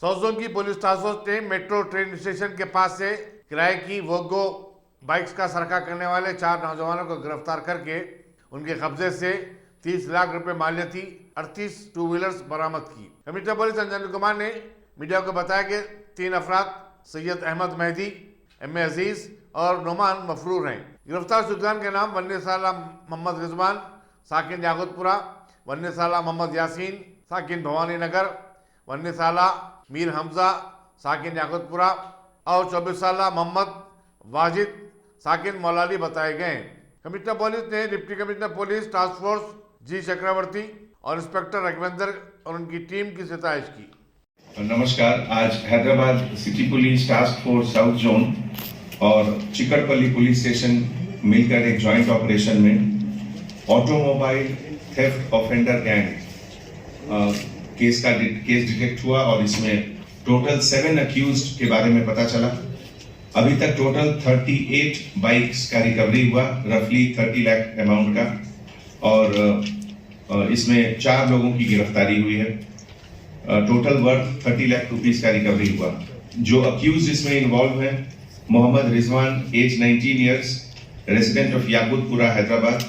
South zone की police task force ने metro train station के पास से किराए की वोगो बाइक्स का सरका करने वाले 4 नौजवानों को गिरफ्तार करके उनके कब्जे से 30 लाख रुपए माल्य थी 38 टू व्हीलर्स बरामद की। कमिश्नर पुलिस अंजन कुमार ने मीडिया को बताया कि 3 अफराद सैयद अहमद मेहदी, एम ए अजीज और नुमान मफरूर हैं। गिरफ्तार सुल्तान के नाम वन्य साला मोहम्मद रिजवान साकिन याकुतपुरा, वन्य साला मोहम्मद यासीन साकिन भवानी नगर, वन्य साला मीर हमजा साकिन याकुतपुरा और 24 साला मोहम्मद वाजिद साकिन मौलाली बताए गए। कमिश्नर पुलिस ने deputy commissioner police task force G Chakravarthy और इंस्पेक्टर रघवेंद्र और उनकी टीम की सताइश की। नमस्कार। आज Hyderabad city police task force south zone और चिकटपल्ली पुलिस स्टेशन मिलकर एक जॉइंट ऑपरेशन में automobile theft offender gang case detect हुआ और इसमें टोटल 7 अक्यूज्ड के बारे में पता चला। अभी तक टोटल 38 बाइक्स का रिकवरी हुआ, रफली 30 लाख अमाउंट का, और इसमें 4 लोगों की गिरफ्तारी हुई है। टोटल वर्थ 30 लाख रुपीस का रिकवरी हुआ। जो अक्यूज इसमें इन्वॉल्व है, Mohammed Rizwan age 19 years, resident of Yakutpura Hyderabad,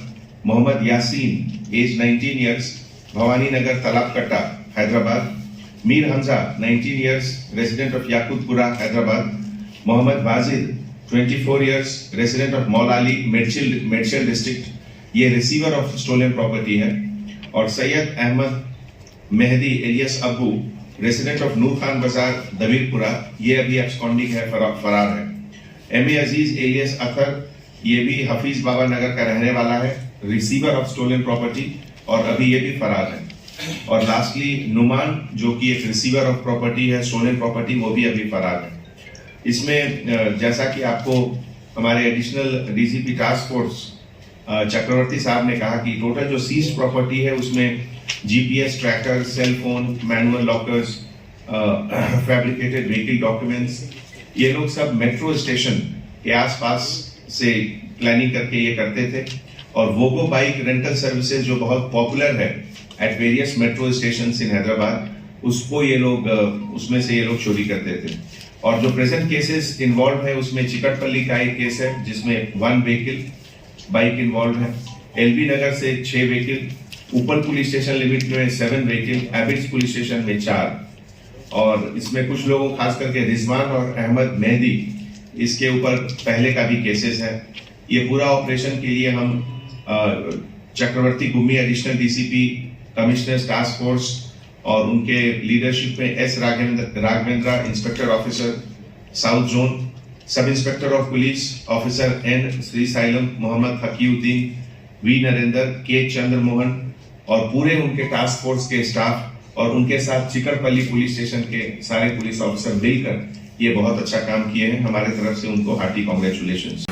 Mohammed Yaseen age 19 years, Bhavani Nagar Talabkatta Hyderabad, Mir Hamza 19 years, resident of Yakutpura Hyderabad, Mohammed Wajid 24 years, resident of Moulali Medchal district, ये रिसीवर ऑफ स्टोलन प्रॉपर्टी है, और Syed Ahmed Mehdi alias Abu, resident of Noor Khan Bazaar Dabirpura, ये अभी एब्सकॉन्डिंग है, फरार है। एम ए अजीज एलियस अतर, ये भी हफीज बाबा नगर का रहने वाला है, रिसीवर ऑफ स्टोलन प्रॉपर्टी, और अभी ये भी फरार है। और लास्टली नुमान, जो कि एक रिसीवर ऑफ प्रॉपर्टी है, स्टोलन प्रॉपर्टी, वो भी अभी फरार है। इसमें जैसा कि आपको हमारे एडिशनल डीसीपी टास्क फोर्स चक्रवर्ती साहब ने कहा कि टोटल जो सीज्ड प्रॉपर्टी है उसमें GPS tracker, cell phone, manual lockers, fabricated vehicle documents, ये लोग सब मेट्रो स्टेशन के आसपास से प्लानिंग करके ये करते थे। और वोगो बाइक रेंटल सर्विसेज जो बहुत पॉपुलर है एट वेरियस मेट्रो स्टेशन इन हैदराबाद, उसको ये लोग उसमें से ये लोग चोरी करते थे। और जो प्रेजेंट केसेस इन्वॉल्व है उसमें चिकटपल्ली का एक केस है जिसमें 1 व्हीकल बाइक इन्वॉल्व है, एलबी नगर से 6 व्हीकल, ऊपर पुलिस स्टेशन लिमिट में 7 व्हीकल, एबिट्स पुलिस स्टेशन में 4, और इसमें कुछ लोगों खास करके रिजवान और अहमद मेहदी, इसके ऊपर पहले का भी केसेस है। ये पूरा ऑपरेशन के लिए हम Chakravarthy Gummi additional DCP, commissioner task force और उनके लीडरशिप में S Raghavendra, inspector officer south zone, sub inspector of police officer N Srisailam, Mohammed Haqeeuddin, V Narendra, K Chandramohan और पूरे उनके टास्क फोर्स के स्टाफ और उनके साथ चिकटपल्ली पुलिस स्टेशन के सारे पुलिस ऑफिसर मिलकर ये बहुत अच्छा काम किए हैं। हमारे तरफ से उनको हार्टी कॉन्ग्रेचुलेशंस।